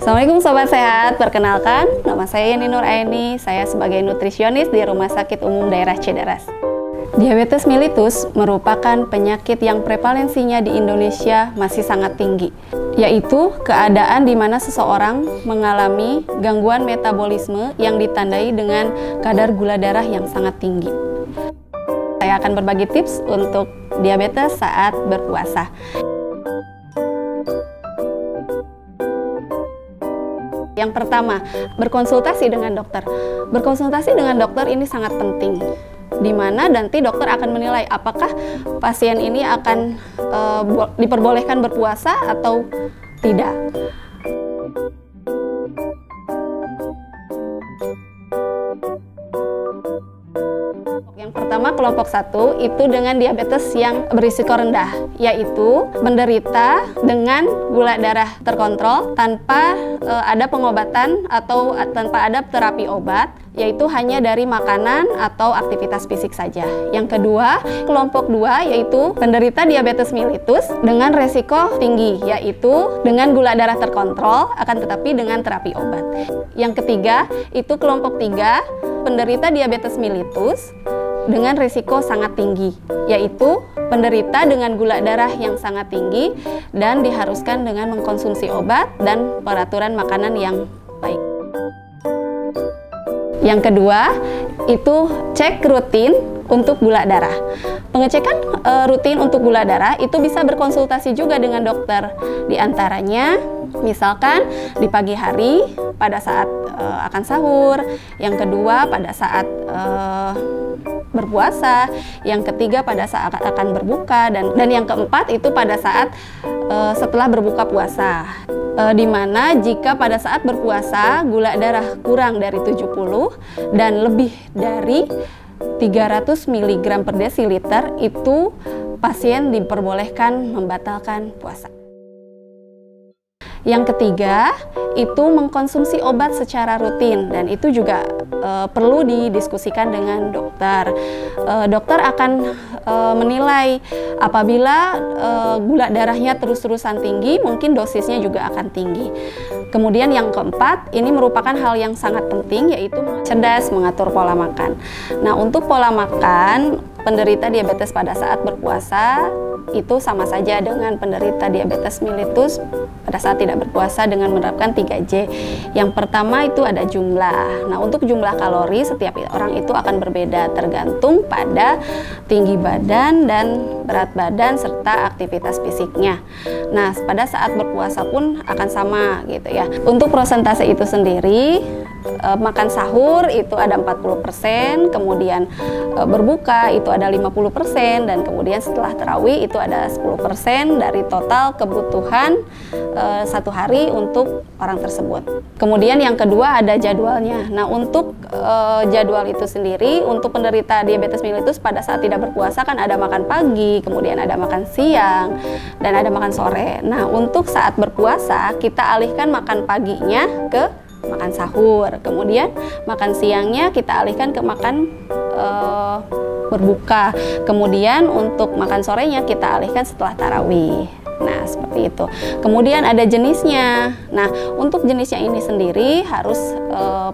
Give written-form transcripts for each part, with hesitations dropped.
Assalamualaikum Sobat Sehat, perkenalkan nama saya Yeni Nur Aini, saya sebagai nutrisionis di Rumah Sakit Umum Daerah Cidaras. Diabetes mellitus merupakan penyakit yang prevalensinya di Indonesia masih sangat tinggi, yaitu keadaan di mana seseorang mengalami gangguan metabolisme yang ditandai dengan kadar gula darah yang sangat tinggi. Saya akan berbagi tips untuk diabetes saat berpuasa. Yang pertama, berkonsultasi dengan dokter. Berkonsultasi dengan dokter ini sangat penting, di mana nanti dokter akan menilai apakah pasien ini akan diperbolehkan berpuasa atau tidak. Yang pertama, kelompok 1 itu dengan diabetes yang berisiko rendah, yaitu menderita dengan gula darah terkontrol tanpa ada pengobatan atau tanpa ada terapi obat, yaitu hanya dari makanan atau aktivitas fisik saja. Yang kedua, kelompok 2 yaitu penderita diabetes mellitus dengan resiko tinggi, yaitu dengan gula darah terkontrol akan tetapi dengan terapi obat. Yang ketiga, itu kelompok 3 penderita diabetes mellitus dengan risiko sangat tinggi, yaitu penderita dengan gula darah yang sangat tinggi dan diharuskan dengan mengkonsumsi obat dan peraturan makanan yang baik. Yang kedua, itu cek rutin untuk gula darah. Pengecekan rutin untuk gula darah itu bisa berkonsultasi juga dengan dokter. Di antaranya, misalkan di pagi hari pada saat akan sahur, yang kedua pada saat berpuasa, yang ketiga pada saat akan berbuka, dan yang keempat itu pada saat setelah berbuka puasa. Di mana jika pada saat berpuasa gula darah kurang dari 70 dan lebih dari 300 mg per desiliter, itu pasien diperbolehkan membatalkan puasa. Yang ketiga, itu mengkonsumsi obat secara rutin, dan itu juga perlu didiskusikan dengan dokter. Dokter akan menilai apabila gula darahnya terus-terusan tinggi, mungkin dosisnya juga akan tinggi. Kemudian yang keempat, ini merupakan hal yang sangat penting, yaitu cerdas mengatur pola makan. Nah, untuk pola makan penderita diabetes pada saat berpuasa itu sama saja dengan penderita diabetes mellitus pada saat tidak berpuasa dengan menerapkan 3J. Yang pertama itu ada jumlah. Nah, untuk jumlah kalori setiap orang itu akan berbeda tergantung pada tinggi badan dan berat badan serta aktivitas fisiknya. Nah, pada saat berpuasa pun akan sama gitu ya. Untuk persentase itu sendiri, makan sahur itu ada 40%, kemudian berbuka itu ada 50%, dan kemudian setelah tarawih itu ada 10% dari total kebutuhan satu hari untuk orang tersebut. Kemudian yang kedua ada jadwalnya. Nah, untuk jadwal itu sendiri, untuk penderita diabetes mellitus pada saat tidak berpuasa kan ada makan pagi, kemudian ada makan siang, dan ada makan sore. Nah, untuk saat berpuasa kita alihkan makan paginya ke makan sahur, kemudian makan siangnya kita alihkan ke makan berbuka, kemudian untuk makan sorenya kita alihkan setelah tarawih. Nah, seperti itu. Kemudian ada jenisnya. Nah, untuk jenisnya ini sendiri harus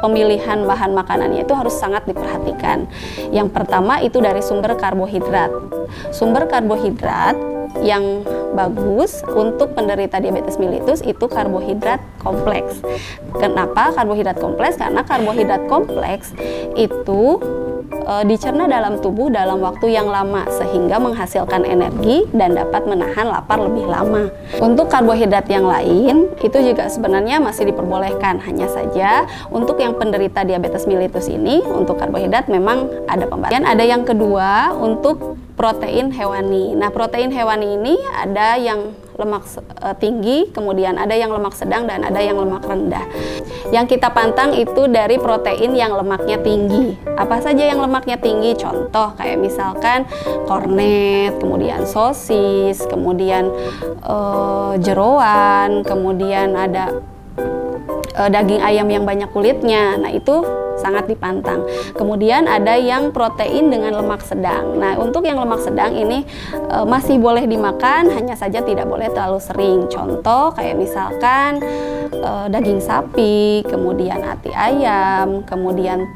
pemilihan bahan makanannya itu harus sangat diperhatikan. Yang pertama itu dari sumber karbohidrat. Sumber karbohidrat yang bagus untuk penderita diabetes mellitus itu karbohidrat kompleks. Kenapa karbohidrat kompleks? Karena karbohidrat kompleks itu dicerna dalam tubuh dalam waktu yang lama sehingga menghasilkan energi dan dapat menahan lapar lebih lama. Untuk karbohidrat yang lain itu juga sebenarnya masih diperbolehkan, hanya saja untuk yang penderita diabetes mellitus ini untuk karbohidrat memang ada pembatasan. Ada yang kedua untuk protein hewani. Nah, protein hewani ini ada yang lemak tinggi, kemudian ada yang lemak sedang, dan ada yang lemak rendah. Yang kita pantang itu dari protein yang lemaknya tinggi. Apa saja yang lemaknya tinggi? Contoh kayak misalkan kornet, kemudian sosis, kemudian jeroan, kemudian ada daging ayam yang banyak kulitnya. Nah, itu sangat dipantang. Kemudian ada yang protein dengan lemak sedang. Nah, untuk yang lemak sedang ini masih boleh dimakan, hanya saja tidak boleh terlalu sering. Contoh kayak misalkan daging sapi, kemudian ati ayam, kemudian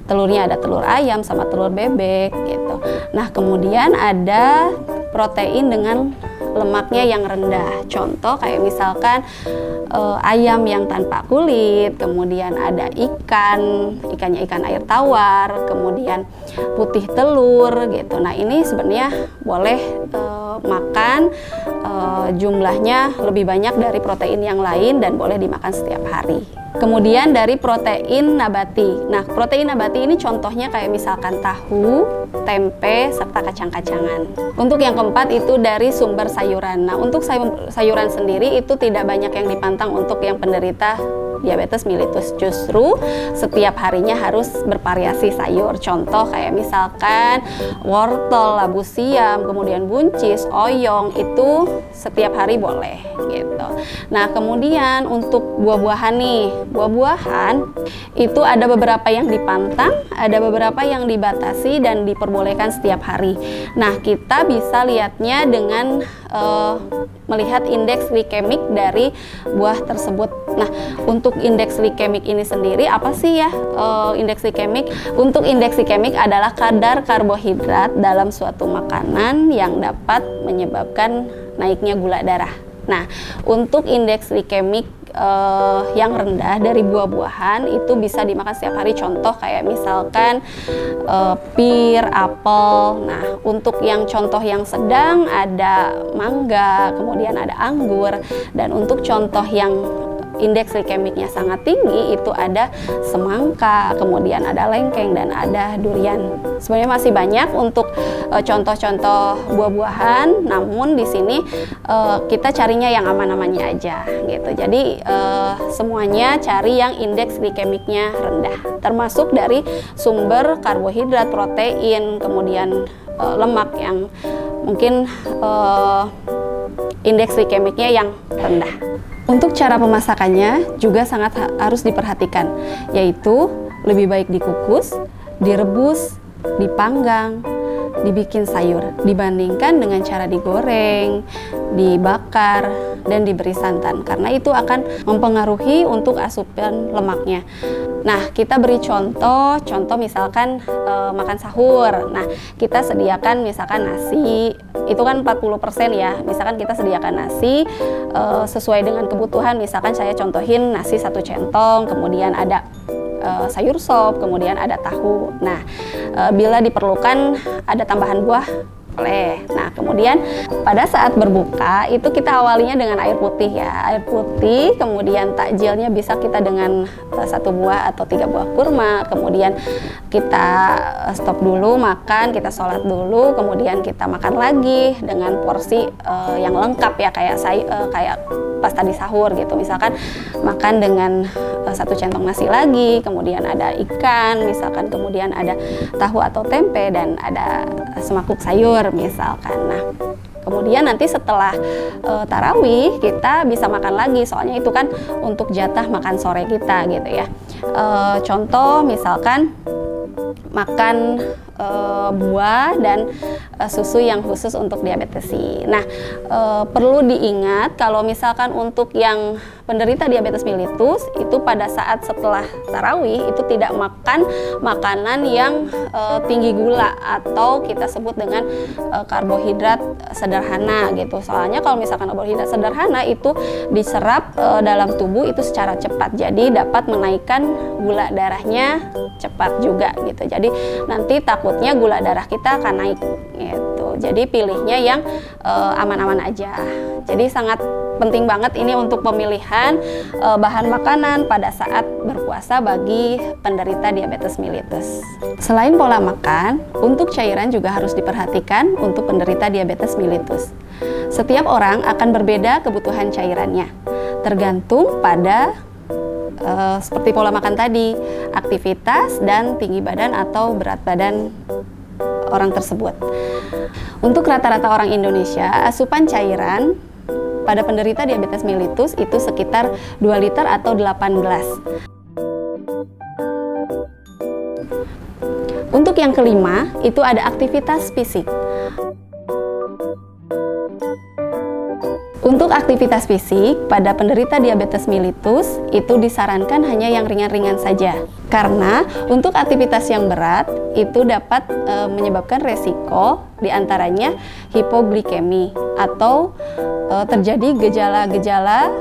telurnya ada telur ayam sama telur bebek gitu. Nah, kemudian ada protein dengan lemaknya yang rendah. Contoh kayak misalkan ayam yang tanpa kulit, kemudian ada ikannya ikan air tawar, kemudian putih telur gitu. Nah, ini sebenarnya boleh makan jumlahnya lebih banyak dari protein yang lain dan boleh dimakan setiap hari. Kemudian dari protein nabati. Nah, protein nabati ini contohnya kayak misalkan tahu, tempe, serta kacang-kacangan. Untuk yang keempat itu dari sumber sayuran. Nah, untuk sayuran sendiri itu tidak banyak yang dipantang untuk yang penderita diabetes mellitus. Justru setiap harinya harus bervariasi sayur. Contoh kayak misalkan wortel, labu siam, kemudian buncis, oyong, itu setiap hari boleh gitu. Nah, kemudian untuk buah-buahan nih. Buah-buahan itu ada beberapa yang dipantang, ada beberapa yang dibatasi dan diperbolehkan setiap hari. Nah, kita bisa lihatnya dengan melihat indeks glikemik dari buah tersebut. Nah, untuk indeks glikemik ini sendiri apa sih ya indeks glikemik? Untuk indeks glikemik adalah kadar karbohidrat dalam suatu makanan yang dapat menyebabkan naiknya gula darah. Nah, untuk indeks glikemik yang rendah dari buah-buahan itu bisa dimakan setiap hari. Contoh kayak misalkan pir, apel. Nah, untuk yang contoh yang sedang ada mangga, kemudian ada anggur, dan untuk contoh yang indeks glikemiknya sangat tinggi itu ada semangka, kemudian ada lengkeng dan ada durian. Sebenarnya masih banyak untuk contoh-contoh buah-buahan, namun di sini kita carinya yang aman-amannya aja gitu. Jadi semuanya cari yang indeks glikemiknya rendah, termasuk dari sumber karbohidrat, protein, kemudian lemak yang mungkin indeks glikemiknya yang rendah. Untuk cara pemasakannya juga sangat harus diperhatikan, yaitu lebih baik dikukus, direbus, dipanggang, dibikin sayur dibandingkan dengan cara digoreng, dibakar, dan diberi santan, karena itu akan mempengaruhi untuk asupan lemaknya. Nah, kita beri contoh misalkan makan sahur. Nah, kita sediakan misalkan nasi, itu kan 40% ya. Misalkan kita sediakan nasi sesuai dengan kebutuhan, misalkan saya contohin nasi 1 centong, kemudian ada sayur sop, kemudian ada tahu. Nah, bila diperlukan ada tambahan buah, boleh. Nah, kemudian pada saat berbuka itu kita awalinya dengan air putih ya, air putih, kemudian takjilnya bisa kita dengan 1 buah atau 3 buah kurma, kemudian kita stop dulu makan, kita sholat dulu, kemudian kita makan lagi dengan porsi yang lengkap ya, kayak pas tadi sahur gitu. Misalkan makan dengan 1 centong nasi lagi, kemudian ada ikan, misalkan kemudian ada tahu atau tempe dan ada semangkuk sayur misalkan. Nah, kemudian nanti setelah tarawih kita bisa makan lagi, soalnya itu kan untuk jatah makan sore kita gitu ya. Contoh misalkan makan buah dan susu yang khusus untuk diabetesi. Nah, perlu diingat kalau misalkan untuk yang penderita diabetes mellitus itu pada saat setelah tarawih itu tidak makan makanan yang tinggi gula atau kita sebut dengan karbohidrat sederhana gitu. Soalnya kalau misalkan karbohidrat sederhana itu diserap dalam tubuh itu secara cepat, jadi dapat menaikkan gula darahnya cepat juga gitu. Jadi nanti takutnya gula darah kita akan naik gitu. Jadi pilihnya yang aman-aman aja. Jadi sangat penting banget ini untuk pemilihan bahan makanan pada saat berpuasa bagi penderita diabetes mellitus. Selain pola makan, untuk cairan juga harus diperhatikan untuk penderita diabetes mellitus. Setiap orang akan berbeda kebutuhan cairannya, tergantung pada seperti pola makan tadi, aktivitas, dan tinggi badan atau berat badan orang tersebut. Untuk rata-rata orang Indonesia, asupan cairan pada penderita diabetes mellitus itu sekitar 2 liter atau 8 gelas. Untuk yang kelima, itu ada aktivitas fisik. Untuk aktivitas fisik, pada penderita diabetes mellitus, itu disarankan hanya yang ringan-ringan saja. Karena untuk aktivitas yang berat, itu dapat menyebabkan resiko, diantaranya hipoglikemi, atau terjadi gejala-gejala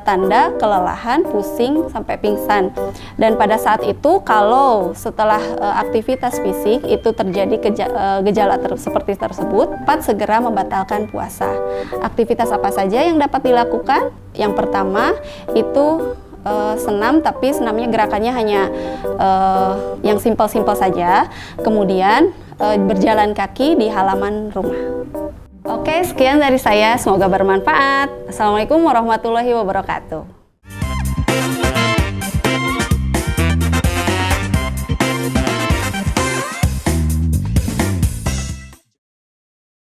tanda kelelahan, pusing, sampai pingsan. Dan pada saat itu, kalau setelah aktivitas fisik itu terjadi gejala seperti tersebut, dapat segera membatalkan puasa. Aktivitas apa saja yang dapat dilakukan? Yang pertama itu senam, tapi senamnya gerakannya hanya yang simpel-simpel saja. Kemudian berjalan kaki di halaman rumah. Oke, sekian dari saya. Semoga bermanfaat. Assalamualaikum warahmatullahi wabarakatuh.